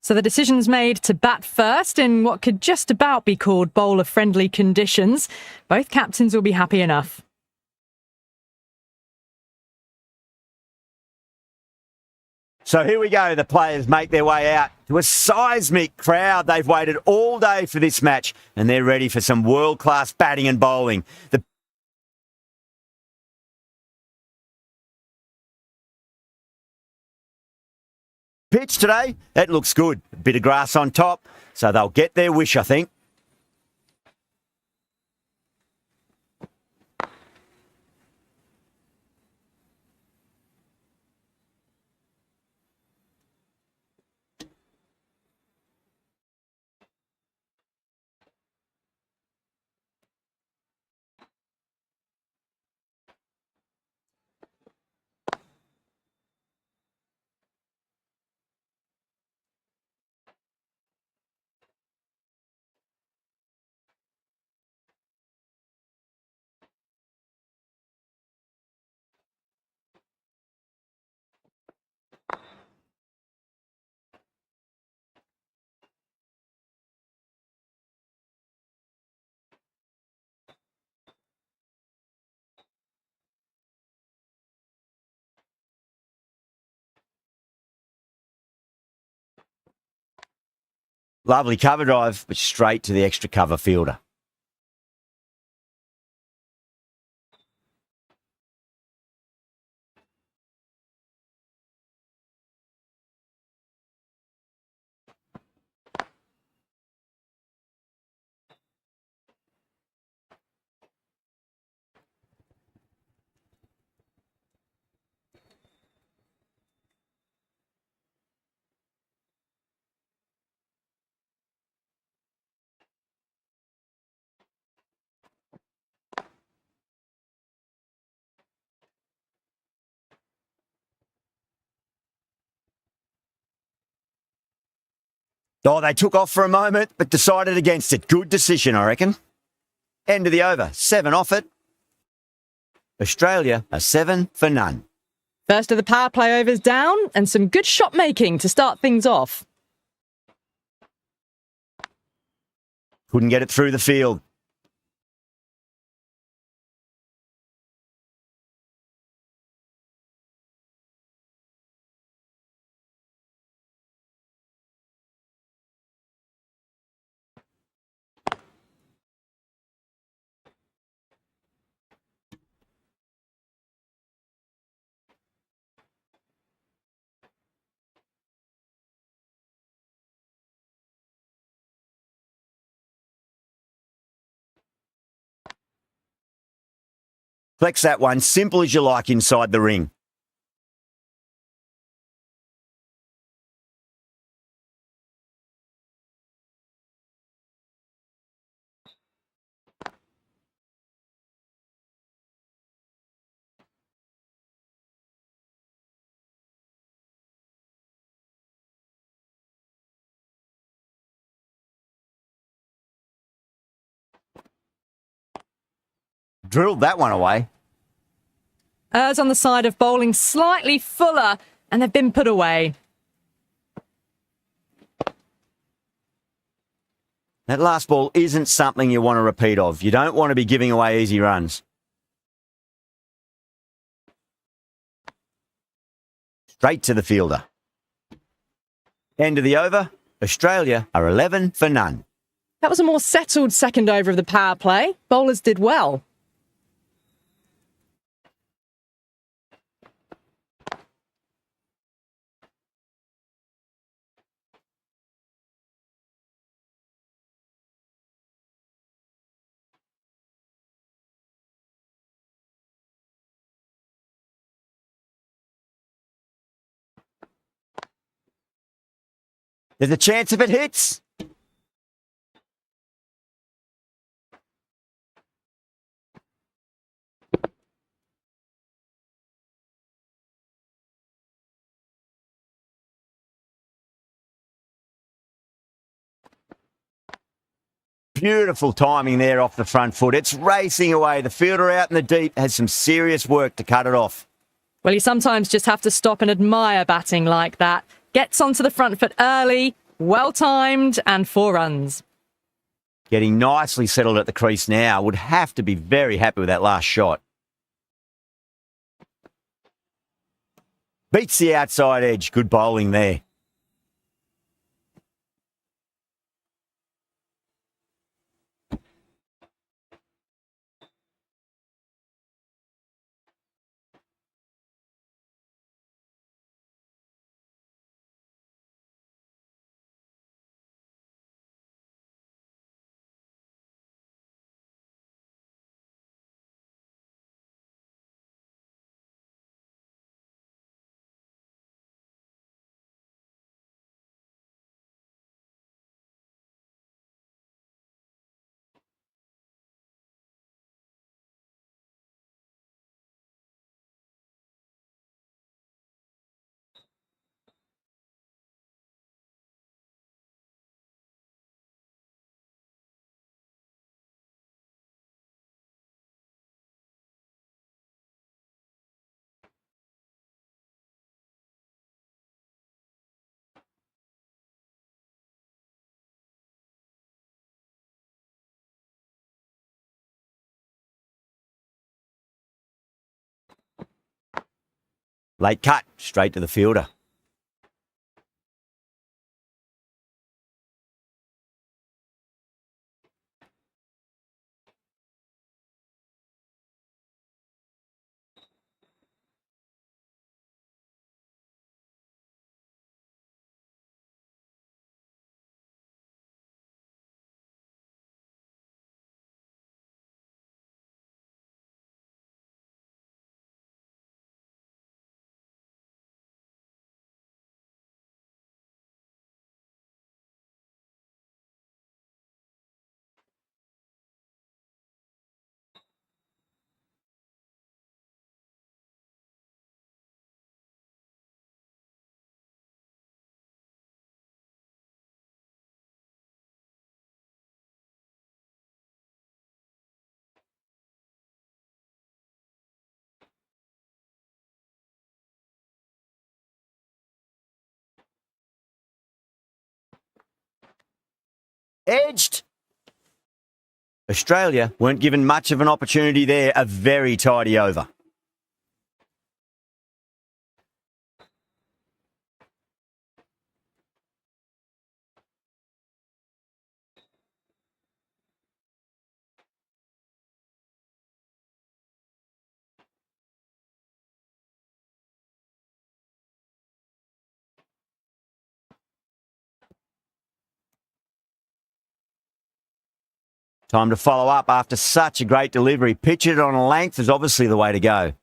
So the decision's made to bat first in what could just about be called bowler-friendly conditions. Both captains will be happy enough. So here we go. The players make their way out to a seismic crowd. They've waited all day for this match and they're ready for some world-class batting and bowling. The pitch today, that looks good. A bit of grass on top, so they'll get their wish, I think. Lovely cover drive, but straight to the extra cover fielder. Oh, they took off for a moment, but decided against it. Good decision, I reckon. End of the over. 7 off it. Australia are 7 for none. First of the power play overs down, and some good shot making to start things off. Couldn't get it through the field. Flex that one, simple as you like inside the ring. Drilled that one away. Ers on the side of bowling slightly fuller, and they've been put away. That last ball isn't something you want to repeat of. You don't want to be giving away easy runs. Straight to the fielder. End of the over. Australia are 11 for none. That was a more settled second over of the power play. Bowlers did well. There's a chance if it hits. Beautiful timing there off the front foot. It's racing away. The fielder out in the deep has some serious work to cut it off. Well, you sometimes just have to stop and admire batting like that. Gets onto the front foot early, Well timed and 4 runs. Getting nicely settled at the crease now. Would have to be very happy with that last shot. Beats the outside edge. Good bowling there. Late cut, straight to the fielder. Edged. Australia weren't given much of an opportunity there. A very tidy over. Time to follow up after such a great delivery. Pitch it on a length is obviously the way to go.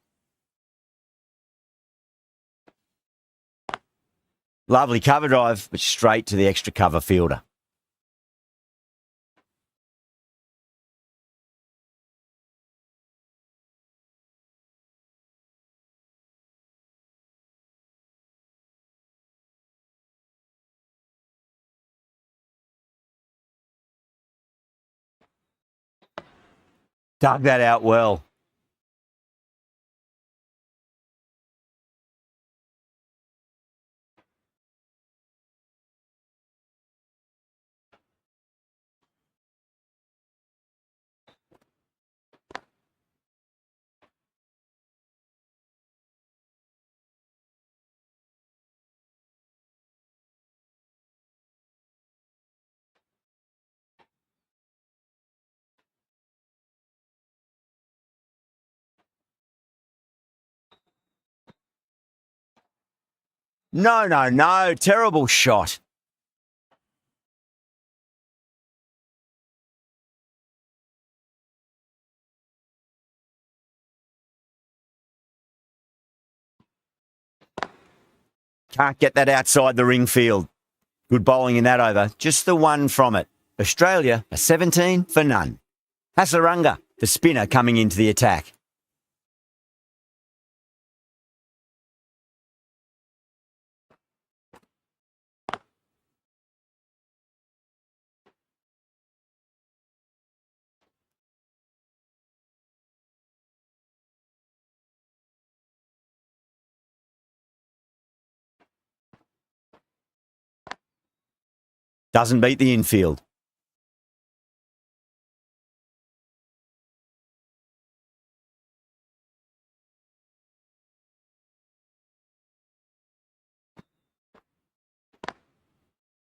Lovely cover drive, but straight to the extra cover fielder. Dug that out well. No. Terrible shot. Can't get that outside the ring field. Good bowling in that over. Just the one from it. Australia, a 17 for none. Hasaranga, the spinner, coming into the attack. Doesn't beat the infield.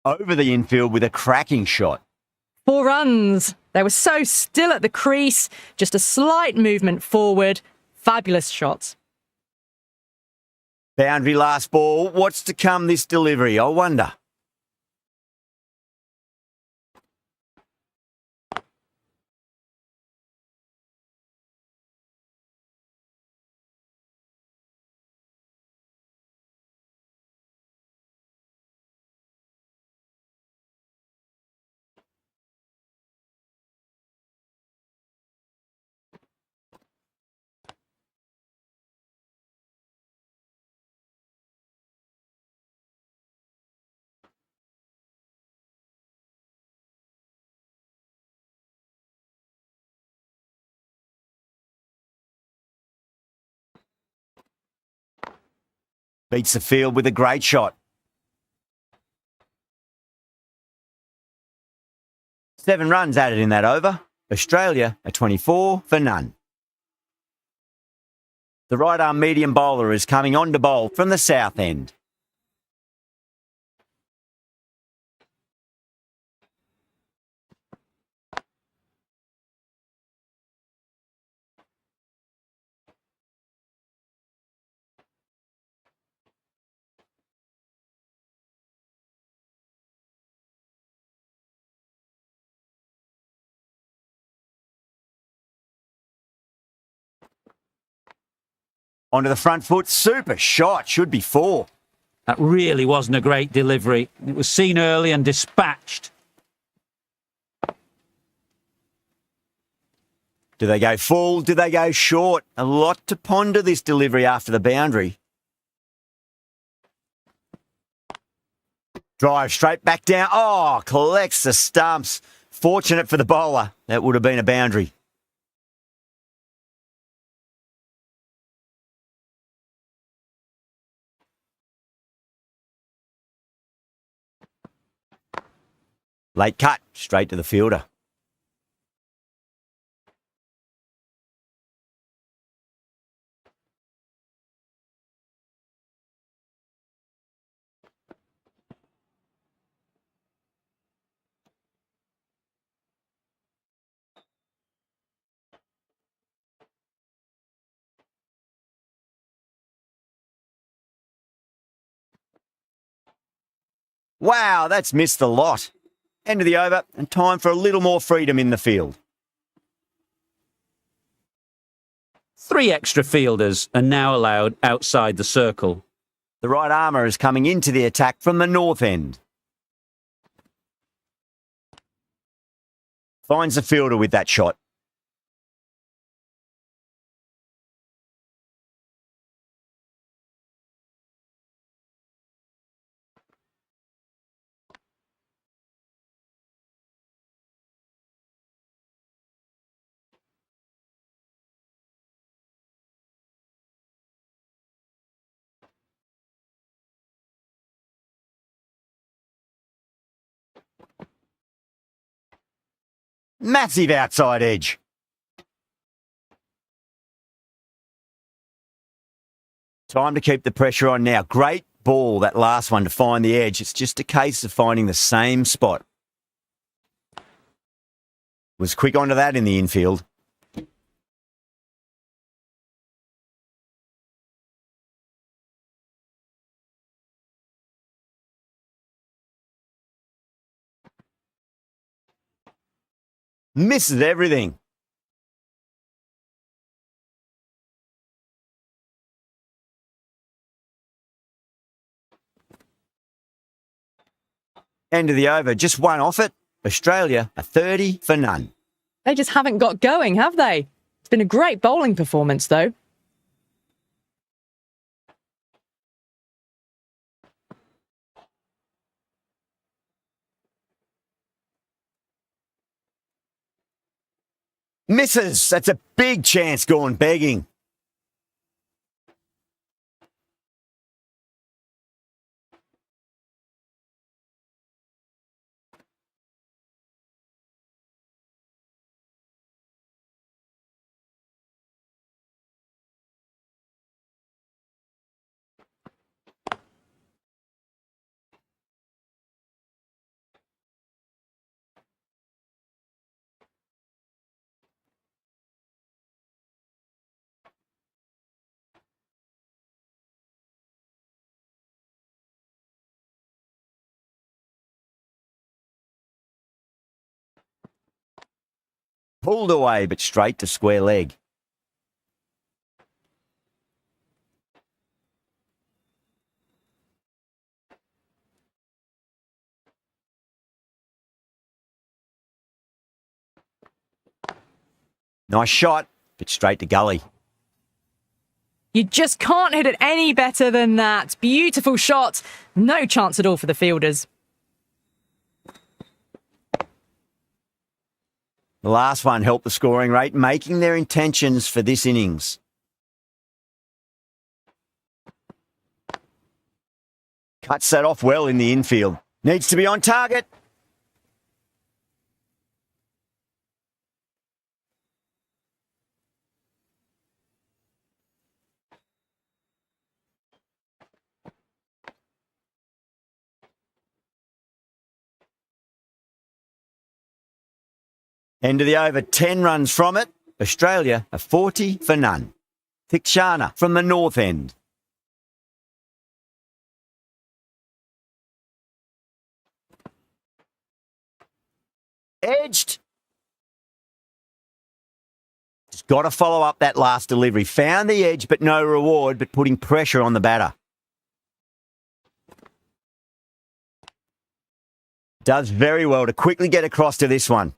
Over the infield with a cracking shot. 4 runs. They were so still at the crease, just a slight movement forward. Fabulous shots. Boundary last ball. What's to come this delivery, I wonder? Beats the field with a great shot. 7 runs added in that over. Australia are 24 for none. The right-arm medium bowler is coming on to bowl from the south end. Onto the front foot, super shot, should be 4. That really wasn't a great delivery. It was seen early and dispatched. Do they go full? Do they go short? A lot to ponder this delivery after the boundary. Drive straight back down. Oh, collects the stumps. Fortunate for the bowler. That would have been a boundary. Late cut, straight to the fielder. Wow, that's missed the lot. End of the over and time for a little more freedom in the field. 3 extra fielders are now allowed outside the circle. The right armour is coming into the attack from the north end. Finds the fielder with that shot. Massive outside edge. Time to keep the pressure on now. Great ball, that last one, to find the edge. It's just a case of finding the same spot. Was quick onto that in the infield. Misses everything. End of the over, just one off it. Australia are 30 for none. They just haven't got going, have they? It's been a great bowling performance, though. Misses. That's a big chance gone begging. Pulled away, but straight to square leg. Nice shot, but straight to gully. You just can't hit it any better than that. Beautiful shot. No chance at all for the fielders. The last one helped the scoring rate, making their intentions for this innings. Cuts that off well in the infield. Needs to be on target. End of the over, 10 runs from it. Australia are 40 for none. Thikshana from the north end. Edged. Just got to follow up that last delivery. Found the edge, but no reward, but putting pressure on the batter. Does very well to quickly get across to this one.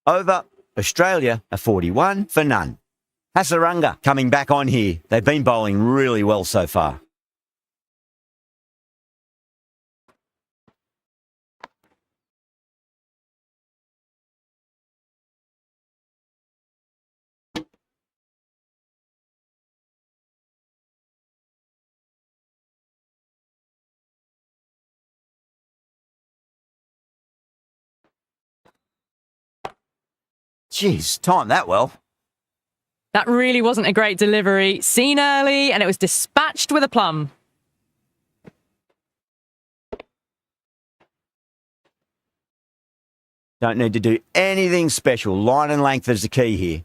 Over, Australia are 41 for none. Hasaranga coming back on here. They've been bowling really well so far. Jeez, timed that well. That really wasn't a great delivery. Seen early, and it was dispatched with a plum. Don't need to do anything special. Line and length is the key here.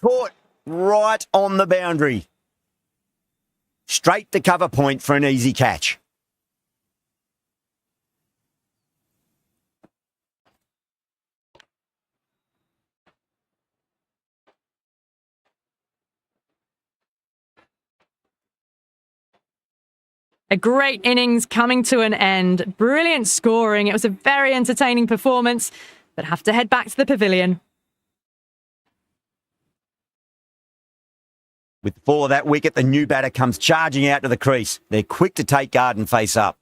Caught right on the boundary. Straight to cover point for an easy catch. A great innings coming to an end. Brilliant scoring. It was a very entertaining performance, but have to head back to the pavilion. With the fall of that wicket, the new batter comes charging out to the crease. They're quick to take guard and face up.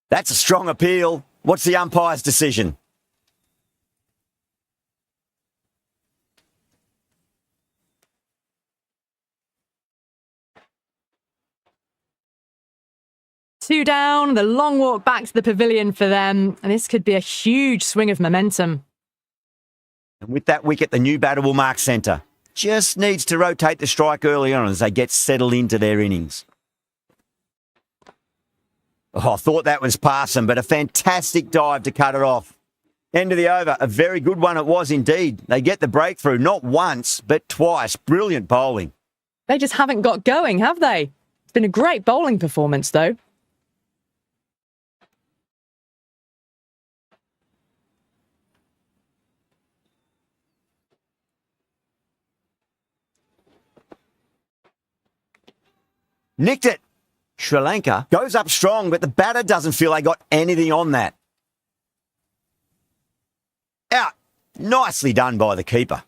That's a strong appeal. What's the umpire's decision? Two down, the long walk back to the pavilion for them, and this could be a huge swing of momentum. And with that wicket, the new batter will mark centre. just needs to rotate the strike early on as they get settled into their innings. Oh, I thought that was passing, but a fantastic dive to cut it off. End of the over. A very good one it was indeed. They get the breakthrough, not once, but twice. Brilliant bowling. They just haven't got going, have they? It's been a great bowling performance, though. Nicked it. Sri Lanka goes up strong, but the batter doesn't feel they got anything on that. Out. Nicely done by the keeper.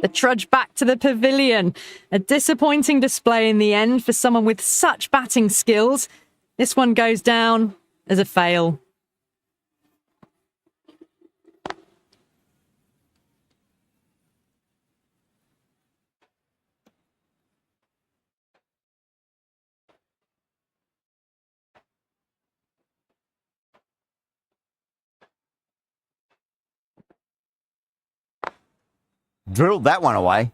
The trudge back to the pavilion. A disappointing display in the end for someone with such batting skills. This one goes down as a fail. Drilled that one away.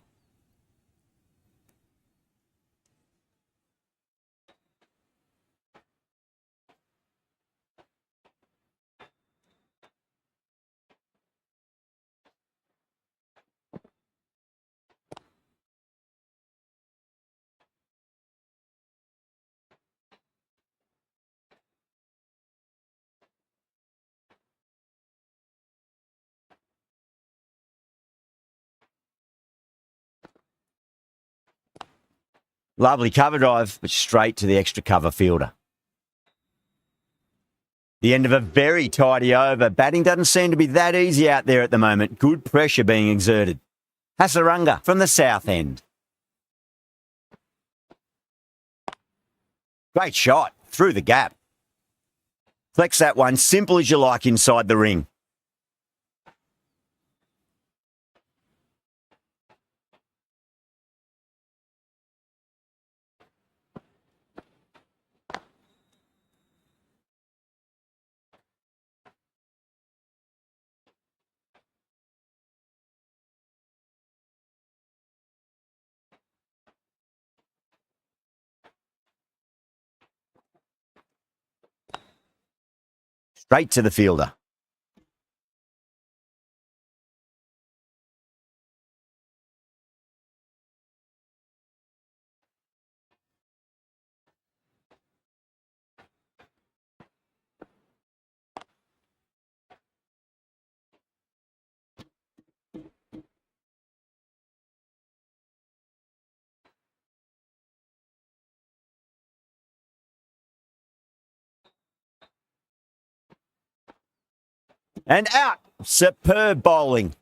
Lovely cover drive, but straight to the extra cover fielder. The end of a very tidy over. Batting doesn't seem to be that easy out there at the moment. Good pressure being exerted. Hasaranga from the south end. Great shot through the gap. Flex that one, simple as you like inside the ring. Straight to the fielder. And out. Superb bowling.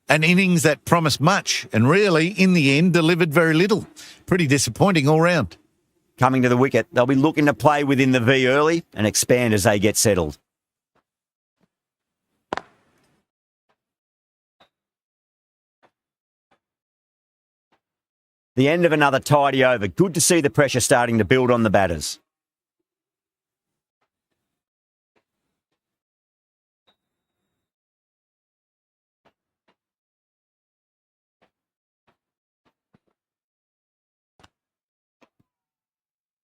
An innings that promised much and really, in the end, delivered very little. Pretty disappointing all round. Coming to the wicket, they'll be looking to play within the V early and expand as they get settled. The end of another tidy over. Good to see the pressure starting to build on the batters.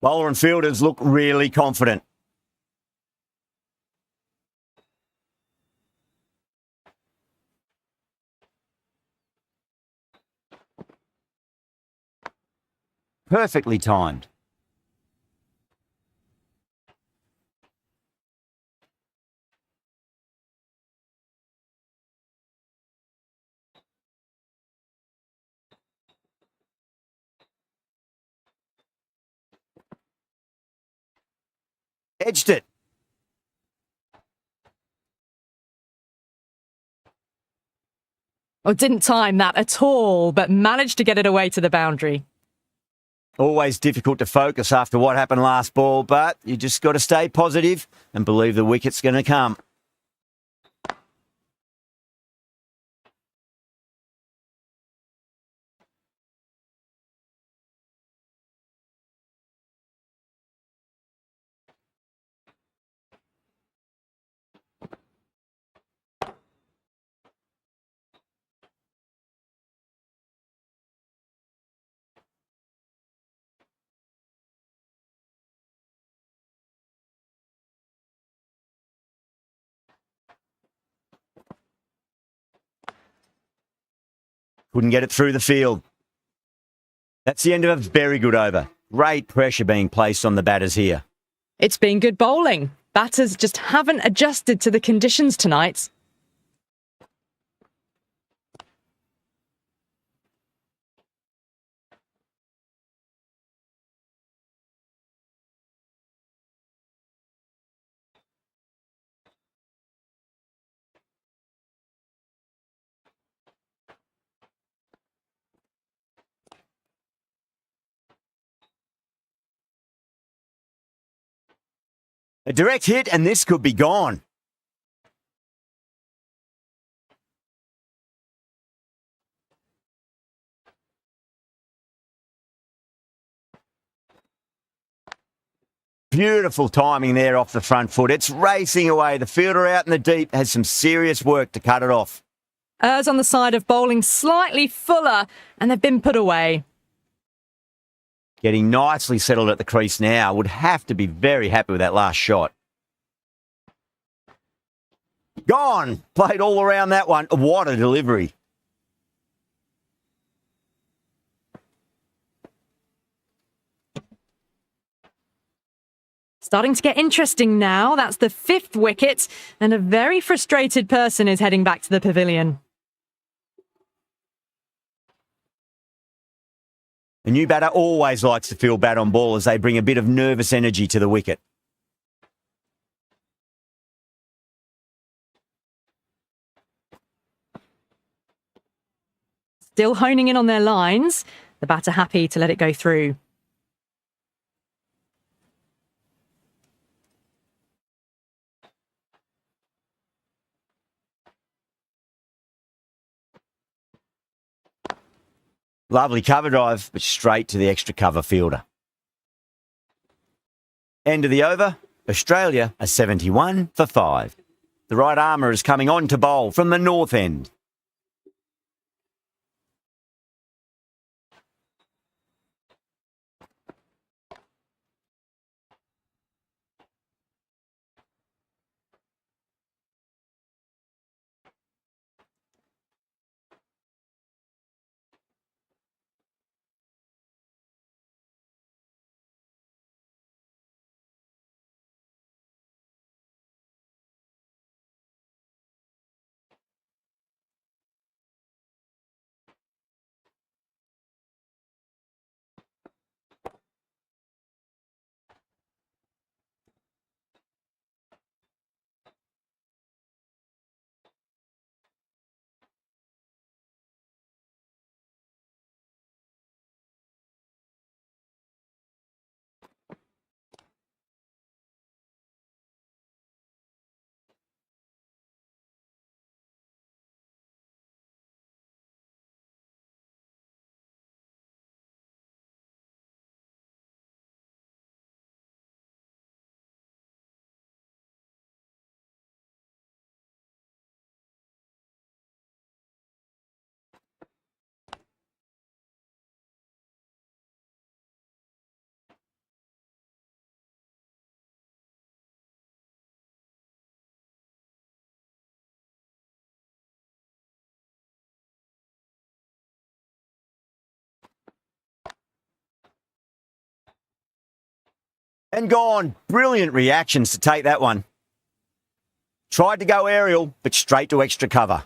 Bowler and fielders look really confident. Perfectly timed. Edged it. Oh, didn't time that at all, but managed to get it away to the boundary. Always difficult to focus after what happened last ball, but you just got to stay positive and believe the wicket's going to come. Couldn't get it through the field. That's the end of a very good over. Great pressure being placed on the batters here. It's been good bowling. Batters just haven't adjusted to the conditions tonight. A direct hit and this could be gone. Beautiful timing there off the front foot. It's racing away. The fielder out in the deep has some serious work to cut it off. Errs on the side of bowling slightly fuller, and they've been put away. Getting nicely settled at the crease now. Would have to be very happy with that last shot. Gone. Played all around that one. What a delivery. Starting to get interesting now. That's the 5th wicket, and a very frustrated person is heading back to the pavilion. A new batter always likes to feel bat on ball as they bring a bit of nervous energy to the wicket. Still honing in on their lines. The batter happy to let it go through. Lovely cover drive, but straight to the extra cover fielder. End of the over. Australia are 71 for 5. The right armour is coming on to bowl from the north end. And gone. Brilliant reactions to take that one. Tried to go aerial, but straight to extra cover.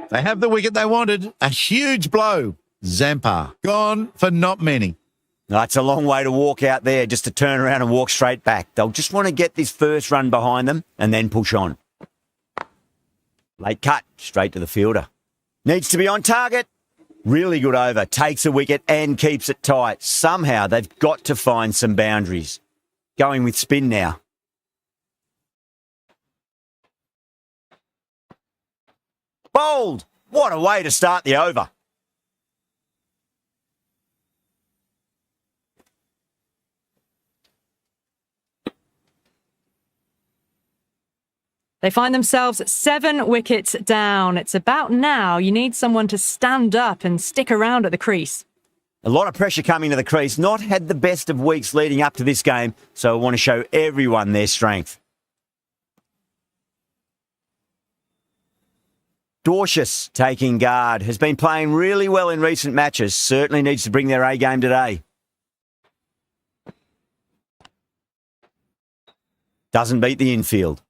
They have the wicket they wanted. A huge blow. Zampa gone for not many. That's a long way to walk out there just to turn around and walk straight back. They'll just want to get this first run behind them and then push on. Late cut, straight to the fielder. Needs to be on target. Really good over. Takes a wicket and keeps it tight. Somehow they've got to find some boundaries. Going with spin now. Bowled. What a way to start the over. They find themselves 7 wickets down. It's about now you need someone to stand up and stick around at the crease. A lot of pressure coming to the crease. Not had the best of weeks leading up to this game, so I want to show everyone their strength. Dorcius taking guard. Has been playing really well in recent matches. Certainly needs to bring their A game today. Doesn't beat the infield.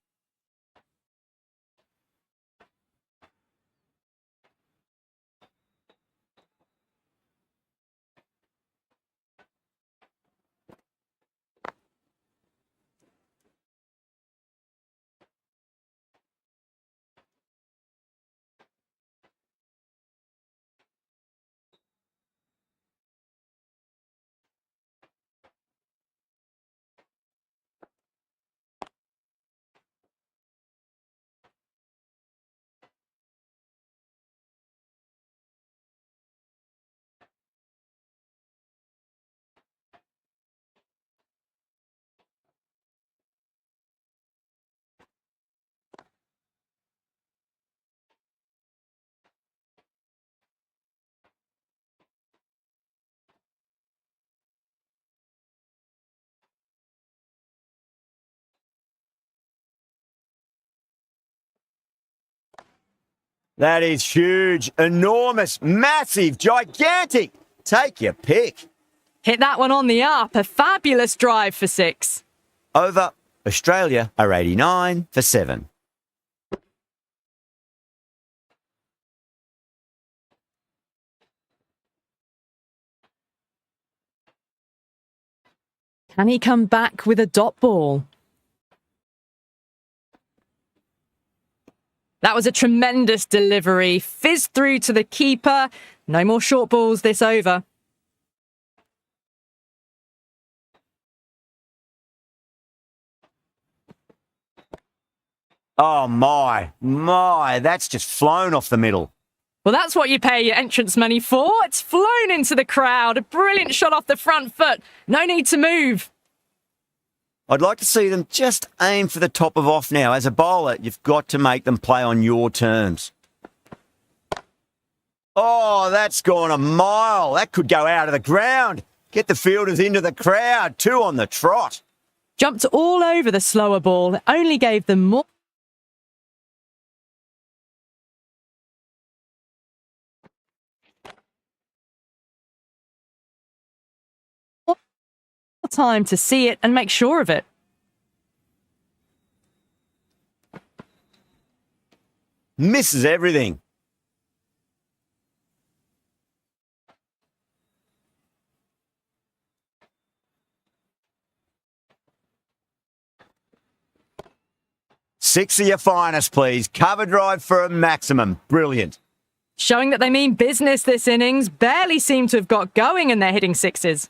That is huge, enormous, massive, gigantic. Take your pick. Hit that one on the up. A fabulous drive for 6. Over. Australia are 89 for 7. Can he come back with a dot ball? That was a tremendous delivery. Fizzed through to the keeper. No more short balls this over. Oh, my. That's just flown off the middle. Well, that's what you pay your entrance money for. It's flown into the crowd. A brilliant shot off the front foot. No need to move. I'd like to see them just aim for the top of off now. As a bowler, you've got to make them play on your terms. Oh, that's gone a mile. That could go out of the ground. Get the fielders into the crowd. 2 on the trot. Jumped all over the slower ball. It only gave them more time to see it and make sure of it. Misses everything. Six of your finest, please. Cover drive for a maximum. Brilliant. Showing that they mean business this innings. Barely seem to have got going and they're hitting 6s.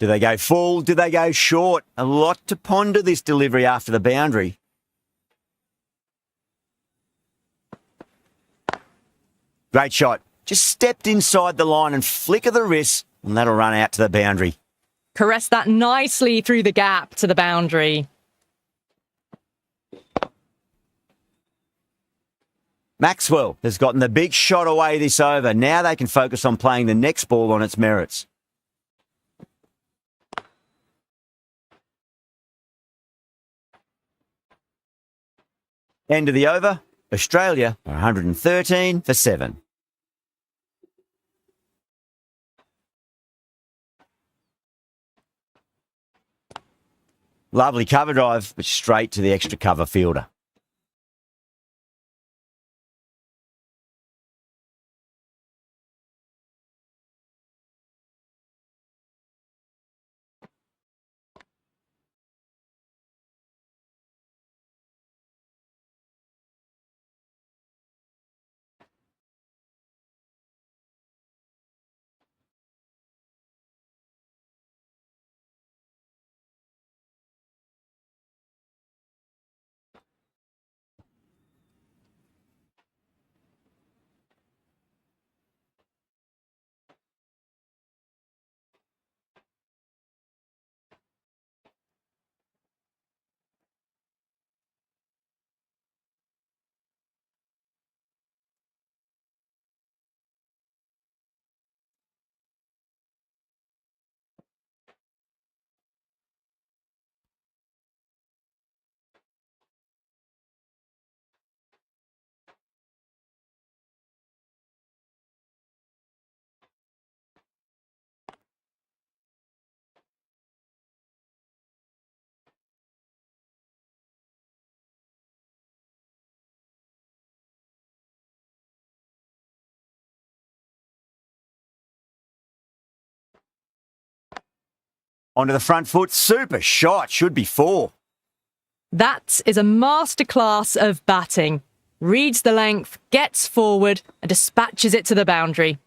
Do they go full? Do they go short? A lot to ponder this delivery after the boundary. Great shot. Just stepped inside the line and flick of the wrist, and that'll run out to the boundary. Caressed that nicely through the gap to the boundary. Maxwell has gotten the big shot away this over. Now they can focus on playing the next ball on its merits. End of the over. Australia are 113 for 7. Lovely cover drive, but straight to the extra cover fielder. Onto the front foot. Super shot. Should be 4. That is a masterclass of batting. Reads the length, gets forward and dispatches it to the boundary.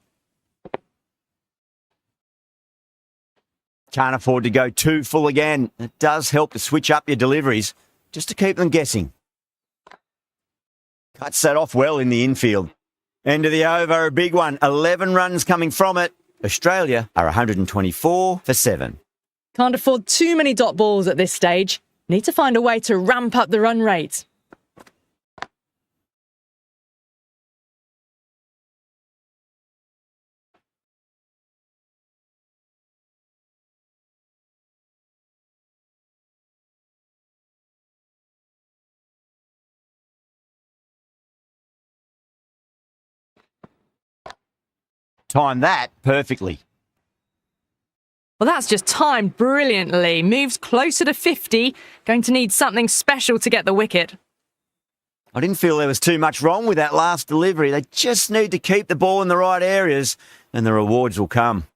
Can't afford to go too full again. It does help to switch up your deliveries, just to keep them guessing. Cuts that off well in the infield. End of the over, a big one. 11 runs coming from it. Australia are 124 for 7. Can't afford too many dot balls at this stage. Need to find a way to ramp up the run rate. Time that perfectly. Well, that's just timed brilliantly. Moves closer to 50. Going to need something special to get the wicket. I didn't feel there was too much wrong with that last delivery. They just need to keep the ball in the right areas and the rewards will come.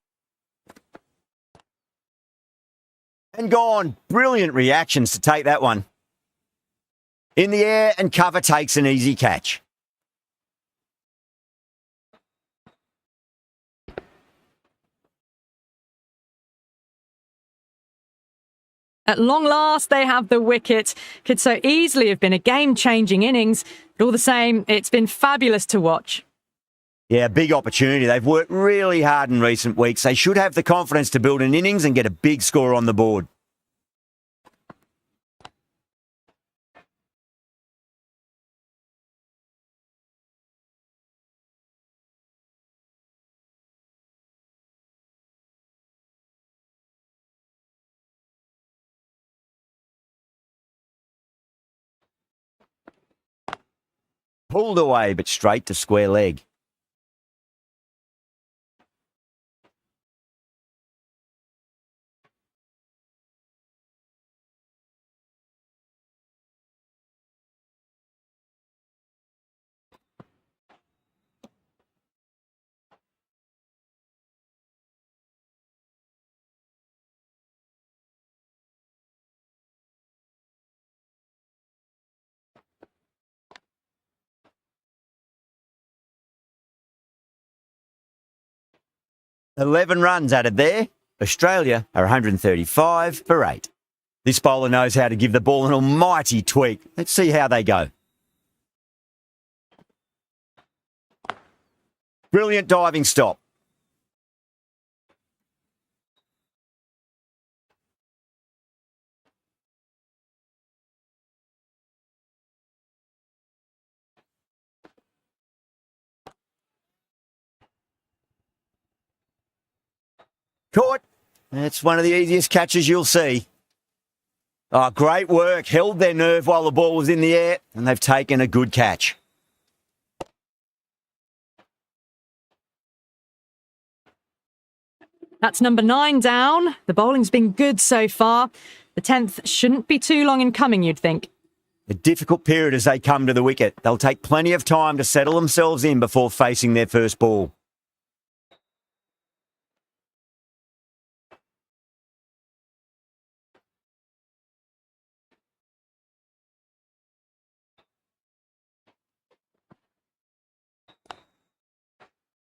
And gone. Brilliant reactions to take that one. In the air and cover takes an easy catch. At long last, they have the wicket. Could so easily have been a game-changing innings, but all the same, it's been fabulous to watch. Yeah, big opportunity. They've worked really hard in recent weeks. They should have the confidence to build an innings and get a big score on the board. Pulled away, but straight to square leg. "11 runs added there. Australia are 135 for 8. This bowler knows how to give the ball an almighty tweak. Let's see how they go. Brilliant diving stop. Caught. That's one of the easiest catches you'll see. Oh, great work. Held their nerve while the ball was in the air, and they've taken a good catch. That's number 9 down. The bowling's been good so far. The 10th shouldn't be too long in coming, you'd think. A difficult period as they come to the wicket. They'll take plenty of time to settle themselves in before facing their first ball.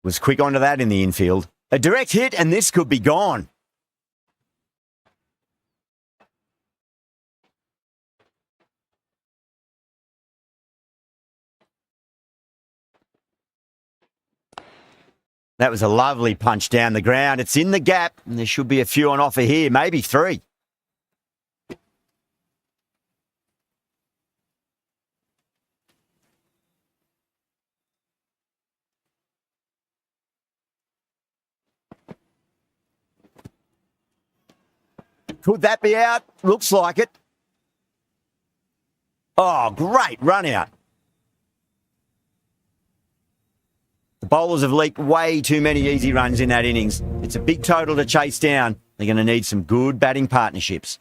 Was quick onto that in the infield. A direct hit and this could be gone. That was a lovely punch down the ground. It's in the gap and there should be a few on offer here, maybe 3. Could that be out? Looks like it. Oh, great run out. The bowlers have leaked way too many easy runs in that innings. It's a big total to chase down. They're going to need some good batting partnerships.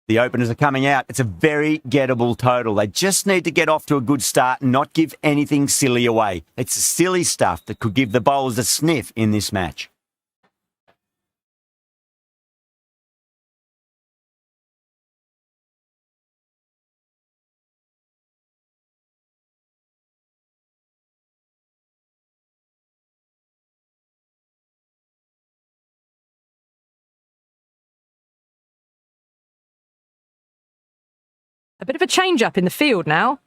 The openers are coming out. It's a very gettable total. They just need to get off to a good start and not give anything silly away. It's the silly stuff that could give the bowlers a sniff in this match. A bit of a change-up in the field now.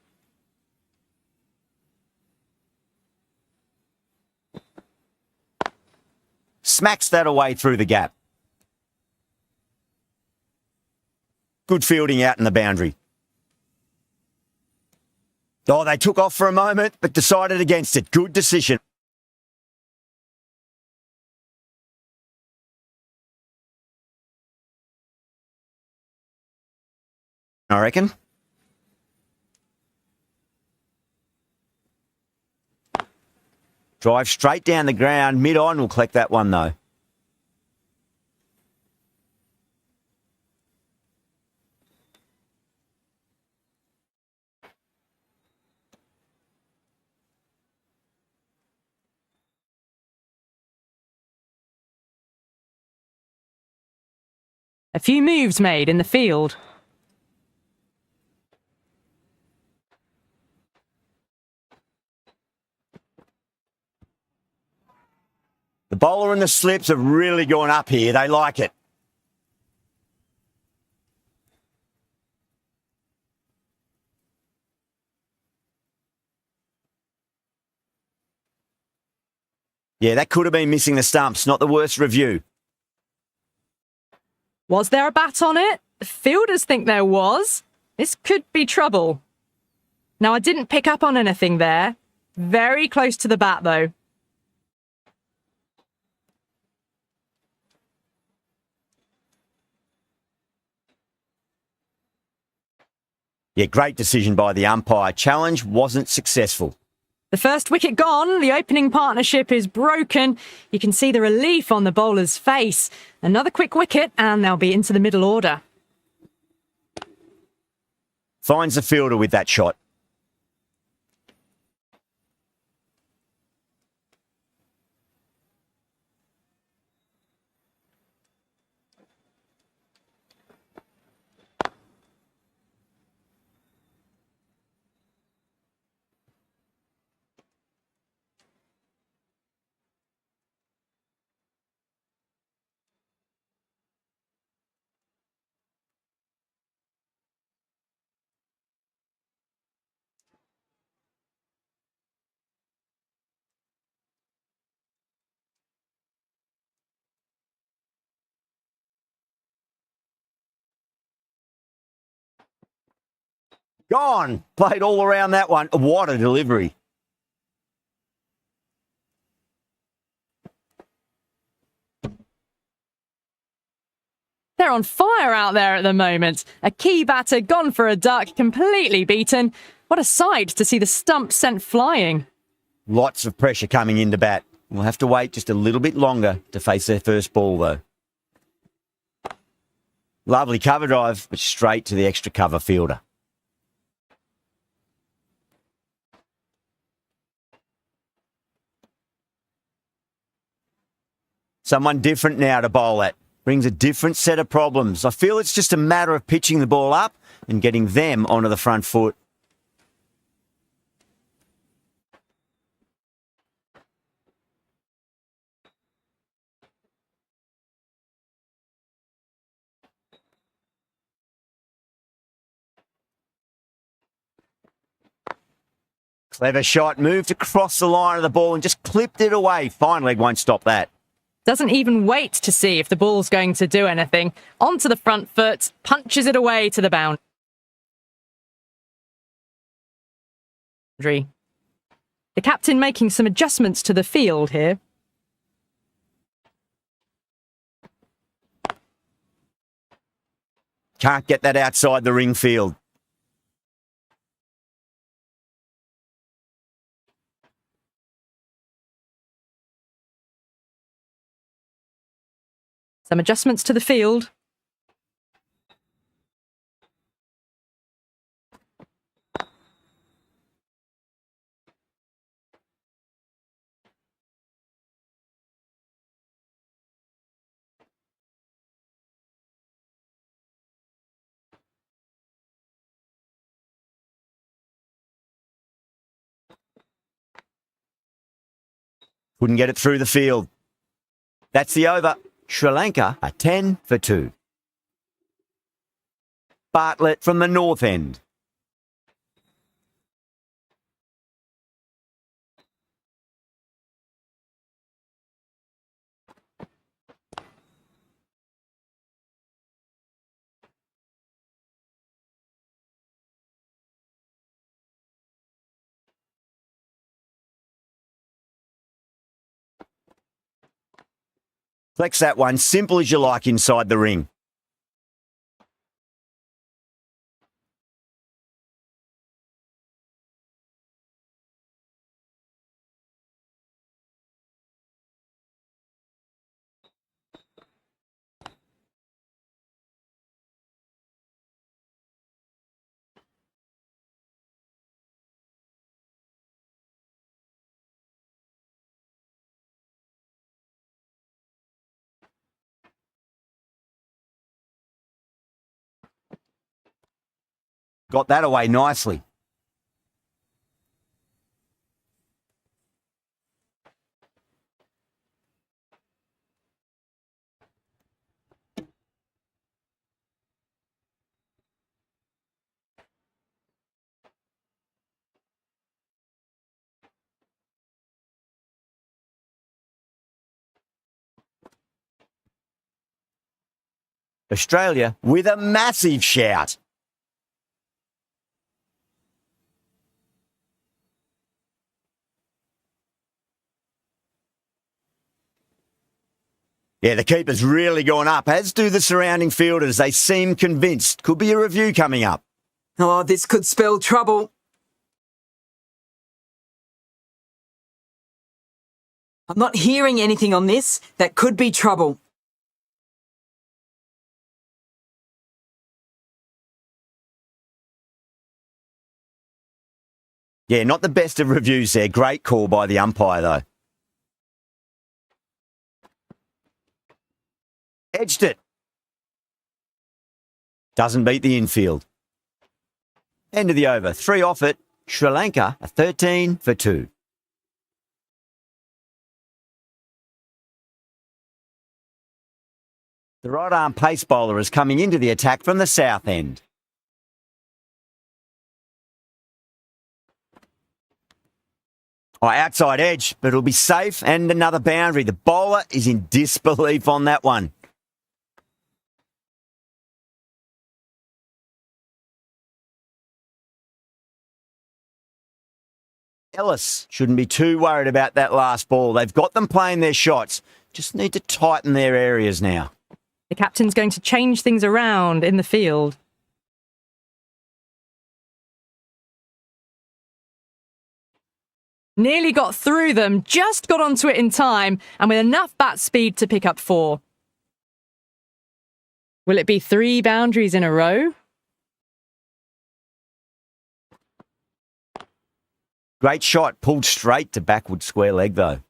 Smacks that away through the gap. Good fielding out in the boundary. Oh, they took off for a moment, but decided against it. Good decision. I reckon. Drive straight down the ground. Mid-on will collect that one, though. A few moves made in the field. The bowler and the slips have really gone up here. They like it. Yeah, that could have been missing the stumps. Not the worst review. Was there a bat on it? The fielders think there was. This could be trouble. Now, I didn't pick up on anything there. Very close to the bat, though. Yeah, great decision by the umpire. Challenge wasn't successful. The first wicket gone. The opening partnership is broken. You can see the relief on the bowler's face. Another quick wicket and they'll be into the middle order. Finds the fielder with that shot. Gone. Played all around that one. What a delivery. They're on fire out there at the moment. A key batter gone for a duck, completely beaten. What a sight to see the stump sent flying. Lots of pressure coming into bat. We'll have to wait just a little bit longer to face their first ball, though. Lovely cover drive, but straight to the extra cover fielder. Someone different now to bowl at. Brings a different set of problems. I feel it's just a matter of pitching the ball up and getting them onto the front foot. Clever shot, moved across the line of the ball and just clipped it away. Fine leg won't stop that. Doesn't even wait to see if the ball's going to do anything. Onto the front foot, punches it away to the boundary. The captain making some adjustments to the field here. Can't get that outside the ring field. Some adjustments to the field. Couldn't get it through the field. That's the over. Sri Lanka are 10 for 2. Bartlett from the north end. Flex that one, simple as you like inside the ring. Got that away nicely. Australia with a massive shout. Yeah, the keeper's really gone up, as do the surrounding fielders. They seem convinced. Could be a review coming up. Oh, this could spell trouble. I'm not hearing anything on this. That could be trouble. Yeah, not the best of reviews there. Great call by the umpire, though. Edged it. Doesn't beat the infield. End of the over. 3 off it. Sri Lanka are 13 for 2. The right arm pace bowler is coming into the attack from the south end. Oh, outside edge, but it'll be safe and another boundary. The bowler is in disbelief on that one. Ellis shouldn't be too worried about that last ball. They've got them playing their shots. Just need to tighten their areas now. The captain's going to change things around in the field. Nearly got through them, just got onto it in time, and with enough bat speed to pick up 4. Will it be 3 boundaries in a row? Great shot, pulled straight to backward square leg though.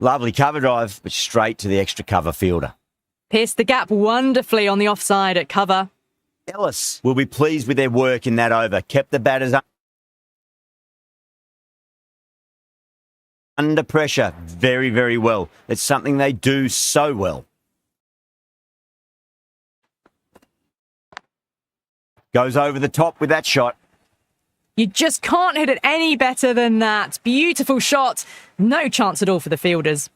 Lovely cover drive, but straight to the extra cover fielder. Pierced the gap wonderfully on the offside at cover. Ellis will be pleased with their work in that over. Kept the batters under pressure very, very well. It's something they do so well. Goes over the top with that shot. You just can't hit it any better than that. Beautiful shot. No chance at all for the fielders.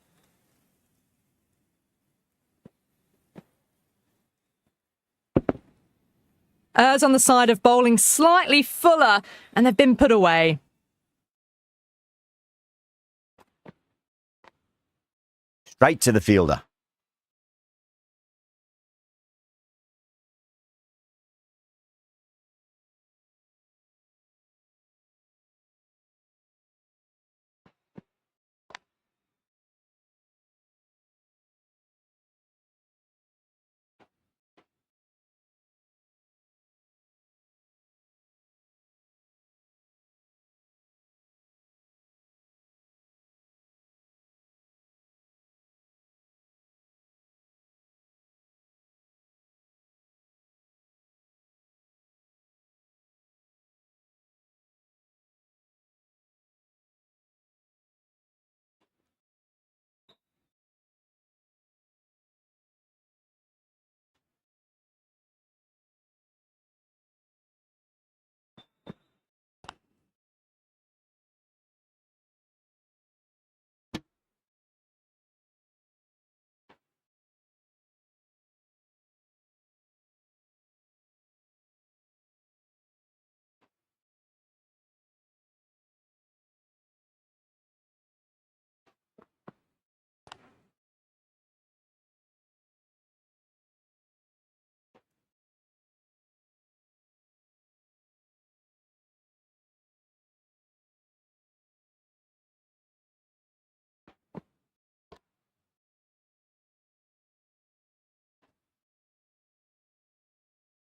Ers on the side of bowling slightly fuller, and they've been put away. Straight to the fielder.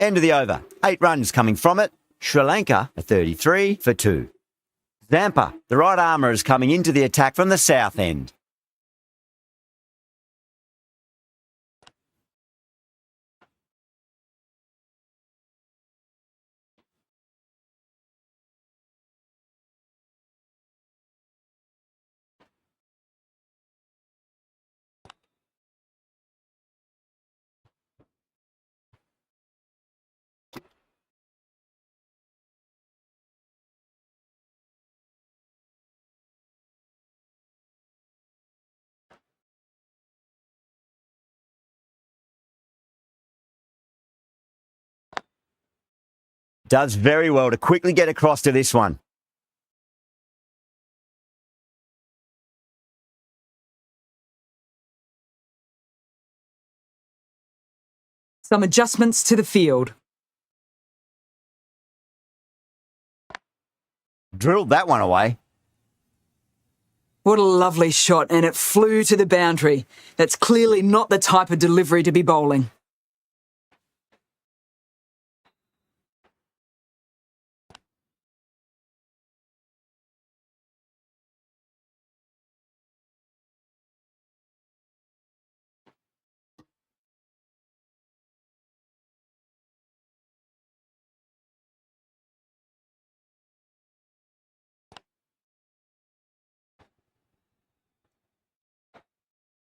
End of the over. 8 runs coming from it. Sri Lanka a 33 for 2. Zampa, the right armour, is coming into the attack from the south end. Does very well to quickly get across to this one. Some adjustments to the field. Drilled that one away. What a lovely shot, and it flew to the boundary. That's clearly not the type of delivery to be bowling.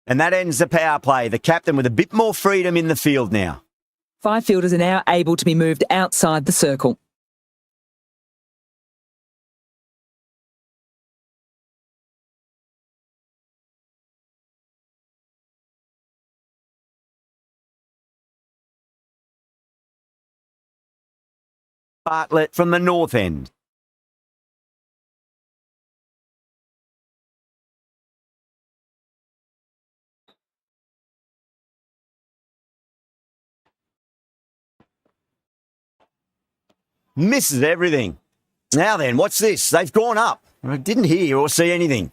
And that ends the power play. The captain with a bit more freedom in the field now. 5 fielders are now able to be moved outside the circle. Bartlett from the north end. Misses everything. Now then, what's this? They've gone up. I didn't hear or see anything.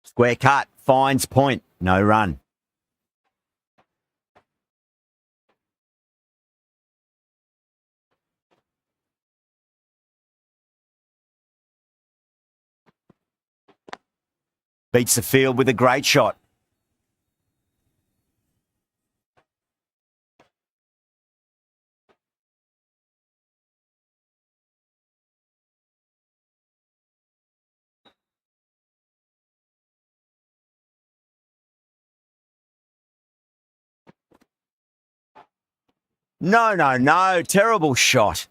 Square cut, finds point, no run. Beats the field with a great shot. No, no, no. Terrible shot.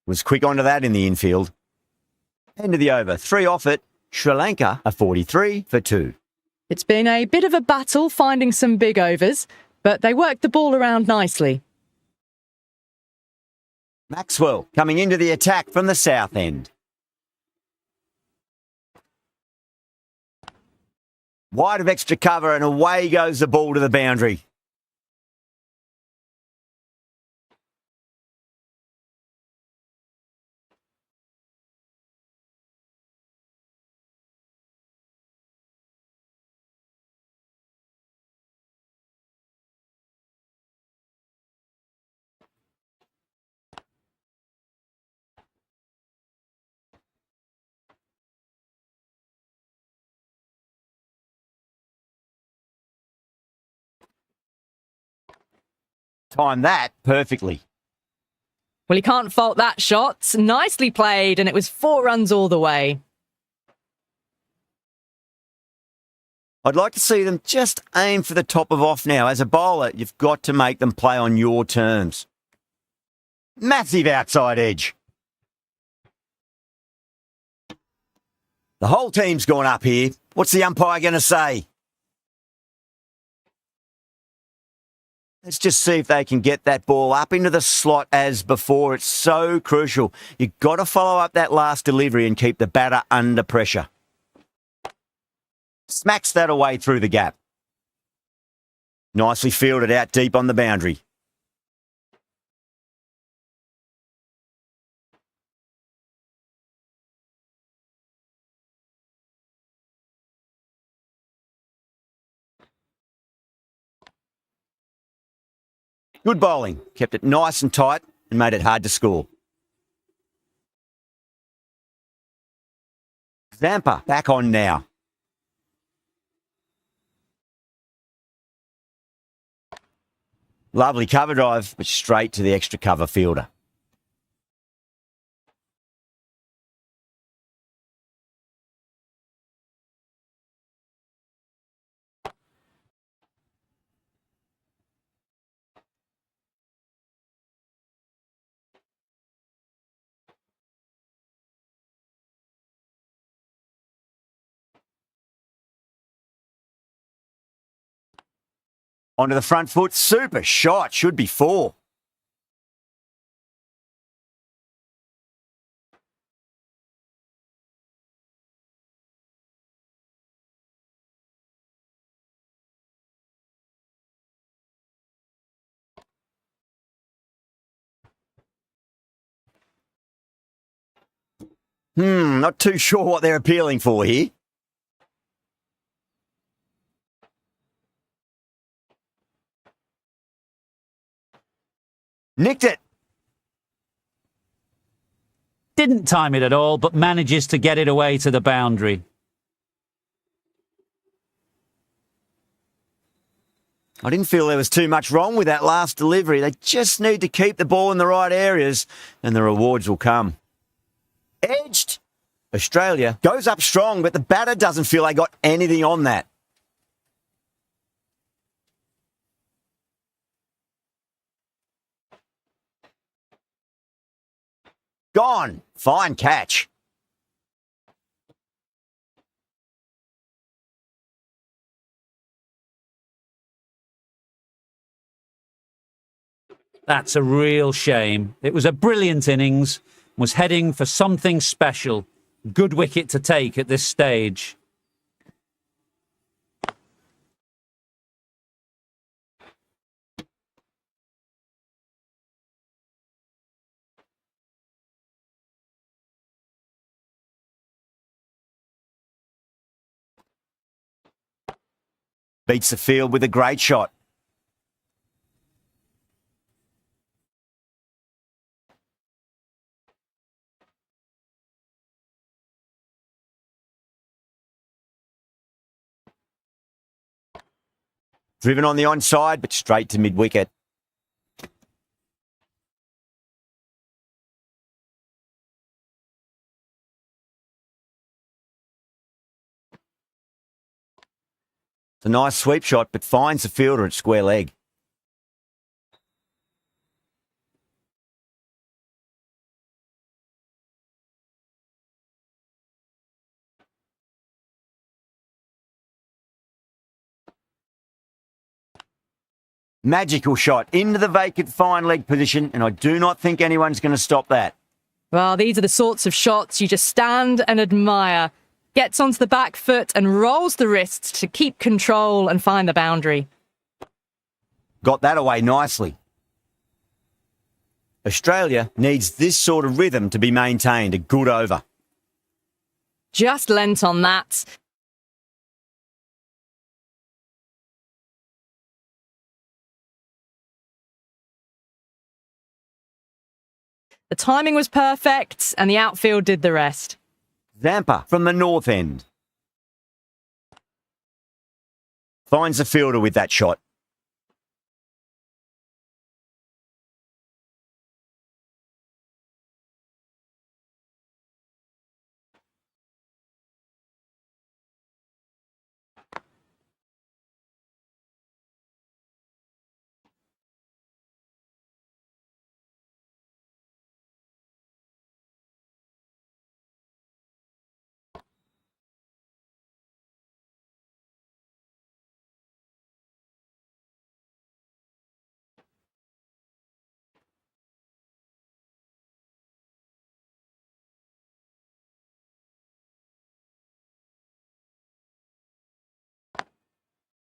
Was quick onto that in the infield. End of the over. 3 off it. Sri Lanka are 43 for 2. It's been a bit of a battle finding some big overs, but they worked the ball around nicely. Maxwell coming into the attack from the south end. Wide of extra cover and away goes the ball to the boundary. Timed that perfectly. Well, you can't fault that shot. Nicely played, and it was 4 runs all the way. I'd like to see them just aim for the top of off now. As a bowler, you've got to make them play on your terms. Massive outside edge. The whole team's gone up here. What's the umpire going to say? Let's just see if they can get that ball up into the slot as before. It's so crucial. You've got to follow up that last delivery and keep the batter under pressure. Smacks that away through the gap. Nicely fielded out deep on the boundary. Good bowling. Kept it nice and tight and made it hard to score. Zampa back on now. Lovely cover drive, but straight to the extra cover fielder. Onto the front foot. Super shot. Should be 4. Not too sure what they're appealing for here. Nicked it. Didn't time it at all, but manages to get it away to the boundary. I didn't feel there was too much wrong with that last delivery. They just need to keep the ball in the right areas and the rewards will come. Edged. Australia goes up strong, but the batter doesn't feel they got anything on that. Gone. Fine catch. That's a real shame. It was a brilliant innings, was heading for something special. Good wicket to take at this stage. Beats the field with a great shot. Driven on the onside, but straight to mid-wicket. It's a nice sweep shot, but finds the fielder at square leg. Magical shot into the vacant fine leg position, and I do not think anyone's going to stop that. Well, these are the sorts of shots you just stand and admire. Gets onto the back foot and rolls the wrists to keep control and find the boundary. Got that away nicely. Australia needs this sort of rhythm to be maintained. A good over. Just lent on that. The timing was perfect and the outfield did the rest. Zampa from the north end. Finds the fielder with that shot.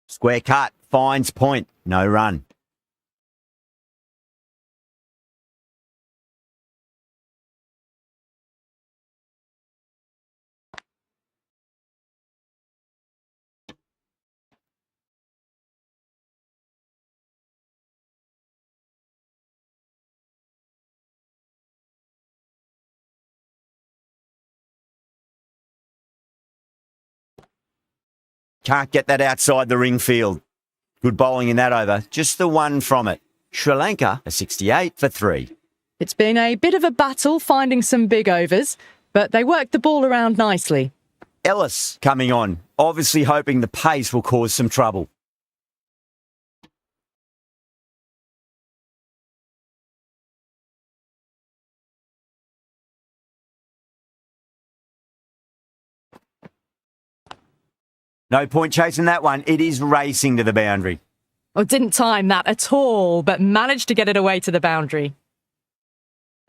Square cut, finds point, no run. Can't get that outside the ring field. Good bowling in that over. Just the one from it. Sri Lanka, a 68 for 3. It's been a bit of a battle finding some big overs, but they worked the ball around nicely. Ellis coming on, obviously hoping the pace will cause some trouble. No point chasing that one. It is racing to the boundary. Oh, didn't time that at all, but managed to get it away to the boundary.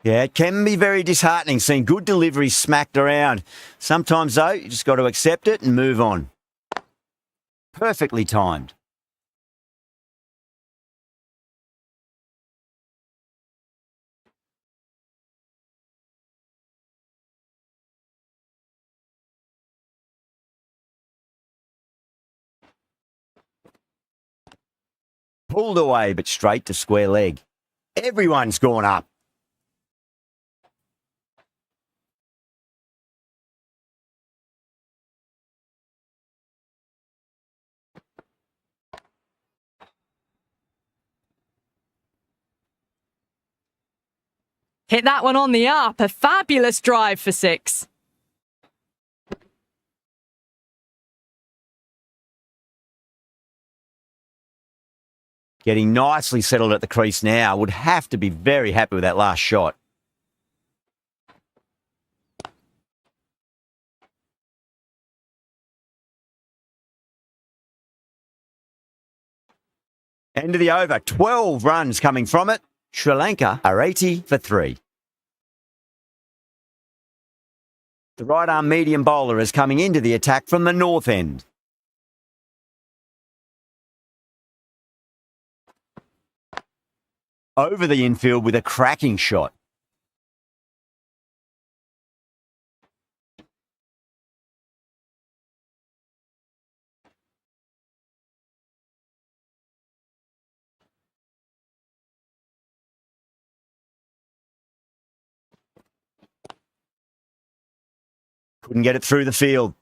Yeah, it can be very disheartening seeing good delivery smacked around. Sometimes, though, you just got to accept it and move on. Perfectly timed. Pulled away, but straight to square leg. Everyone's gone up. Hit that one on the up. A fabulous drive for 6. Getting nicely settled at the crease now. Would have to be very happy with that last shot. End of the over. 12 runs coming from it. Sri Lanka are 80 for 3. The right arm medium bowler is coming into the attack from the north end. Over the infield with a cracking shot. Couldn't get it through the field.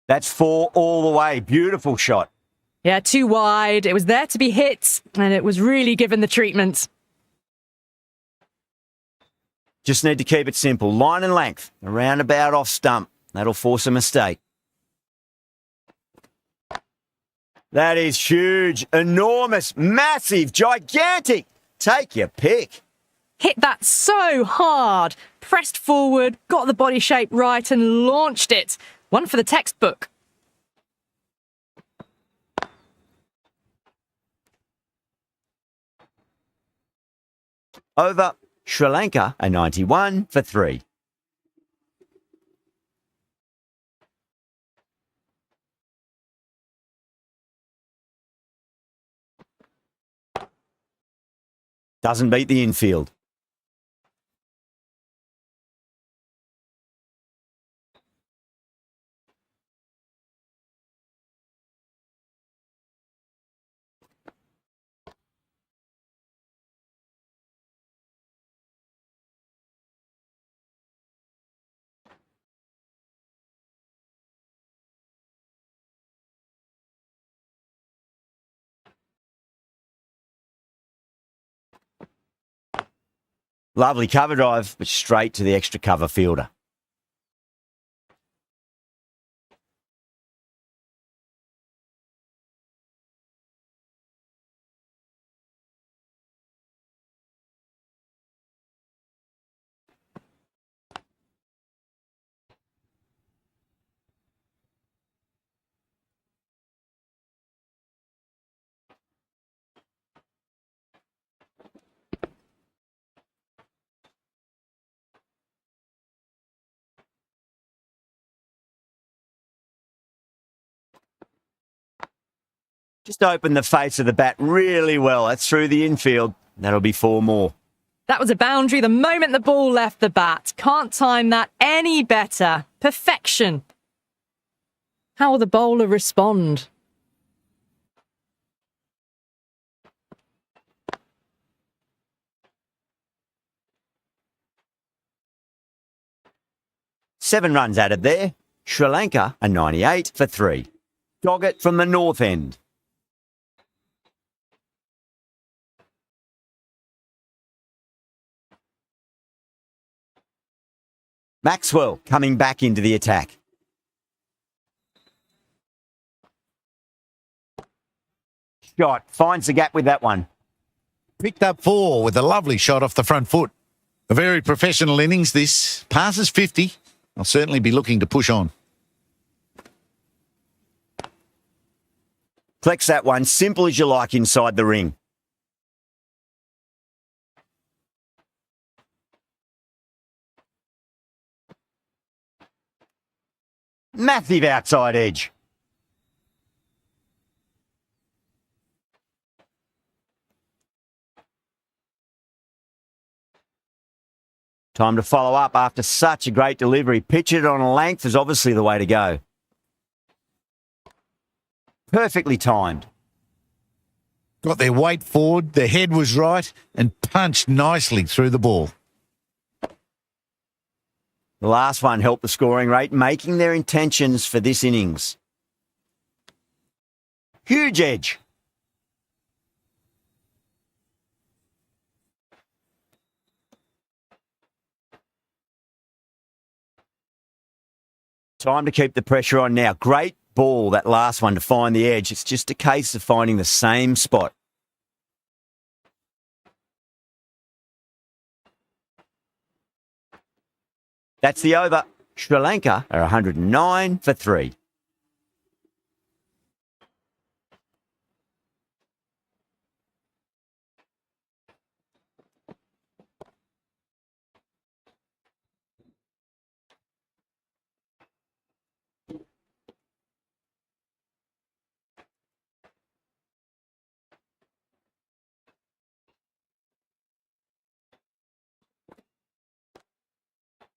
That's 4 all the way. Beautiful shot. Yeah, too wide. It was there to be hit, and it was really given the treatment. Just need to keep it simple. Line and length. Around about off stump. That'll force a mistake. That is huge, enormous, massive, gigantic. Take your pick. Hit that so hard. Pressed forward, got the body shape right, and launched it. One for the textbook. Over. Sri Lanka are 91 for 3. Doesn't beat the infield. Lovely cover drive, but straight to the extra cover fielder. Just open the face of the bat really well. That's through the infield. That'll be 4 more. That was a boundary the moment the ball left the bat. Can't time that any better. Perfection. How will the bowler respond? Seven runs added there. Sri Lanka are 98 for 3. Doggett from the north end. Maxwell coming back into the attack. Shot. Finds the gap with that one. Picked up 4 with a lovely shot off the front foot. A very professional innings, this. Passes 50. I'll certainly be looking to push on. Collects that one. Simple as you like inside the ring. Massive outside edge. Time to follow up after such a great delivery. Pitch it on a length is obviously the way to go. Perfectly timed. Got their weight forward, their head was right, and punched nicely through the ball. The last one helped the scoring rate, making their intentions for this innings. Huge edge. Time to keep the pressure on now. Great ball, that last one, to find the edge. It's just a case of finding the same spot. That's the over. Sri Lanka are 109 for 3.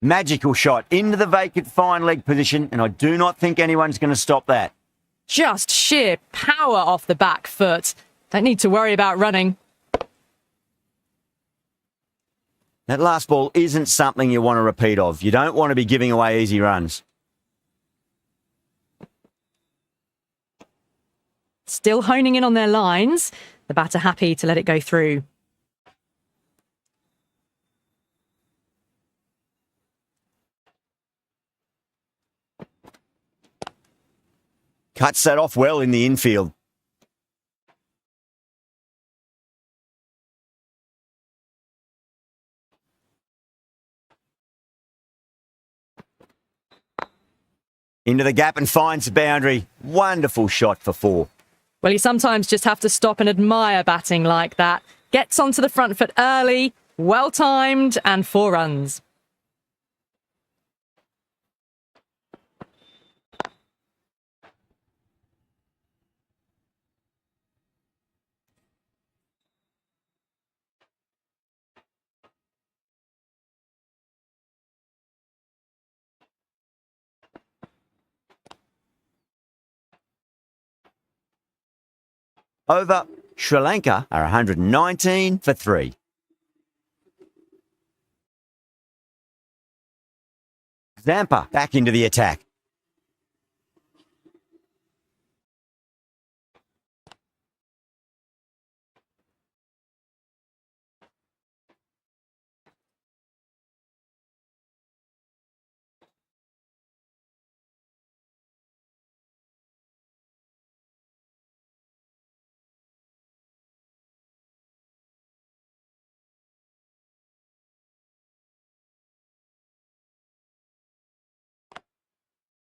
Magical shot into the vacant fine leg position, and I do not think anyone's going to stop that. Just sheer power off the back foot. Don't need to worry about running. That last ball isn't something you want to repeat of. You don't want to be giving away easy runs. Still honing in on their lines. The batter happy to let it go through. Cuts that off well in the infield. Into the gap and finds the boundary. Wonderful shot for 4. Well, you sometimes just have to stop and admire batting like that. Gets onto the front foot early, well timed, and 4 runs. Over. Sri Lanka are 119 for 3. Zampa back into the attack.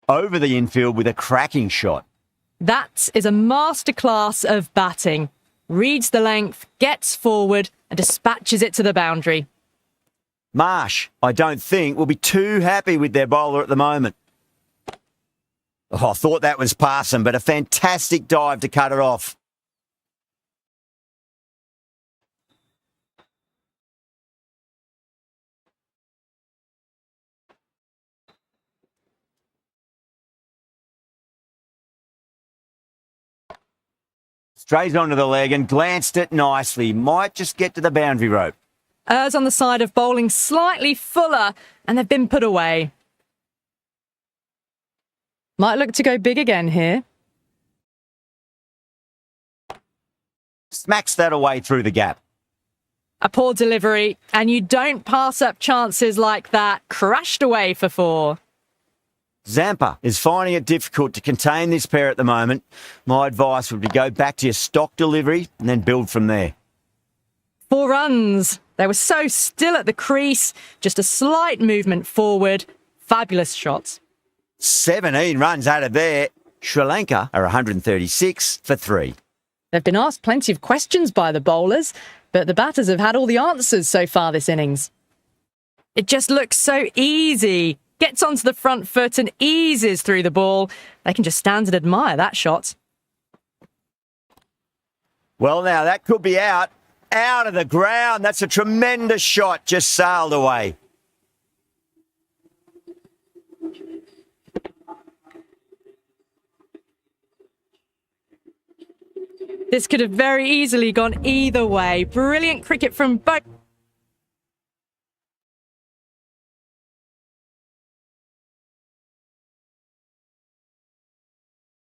Over the infield with a cracking shot. That is a masterclass of batting. Reads the length, gets forward, and dispatches it to the boundary. Marsh, I don't think, will be too happy with their bowler at the moment. Oh, I thought that was passing, but a fantastic dive to cut it off. Straight onto the leg and glanced it nicely. Might just get to the boundary rope. Errs on the side of bowling slightly fuller, and they've been put away. Might look to go big again here. Smacks that away through the gap. A poor delivery, and you don't pass up chances like that. Crashed away for 4. Zampa is finding it difficult to contain this pair at the moment. My advice would be go back to your stock delivery and then build from there. 4 runs. They were so still at the crease. Just a slight movement forward. Fabulous shots. 17 runs out of there. Sri Lanka are 136 for 3. They've been asked plenty of questions by the bowlers, but the batters have had all the answers so far this innings. It just looks so easy. Gets onto the front foot and eases through the ball. They can just stand and admire that shot. Well, now, that could be out. Out of the ground. That's a tremendous shot. Just sailed away. This could have very easily gone either way. Brilliant cricket from both.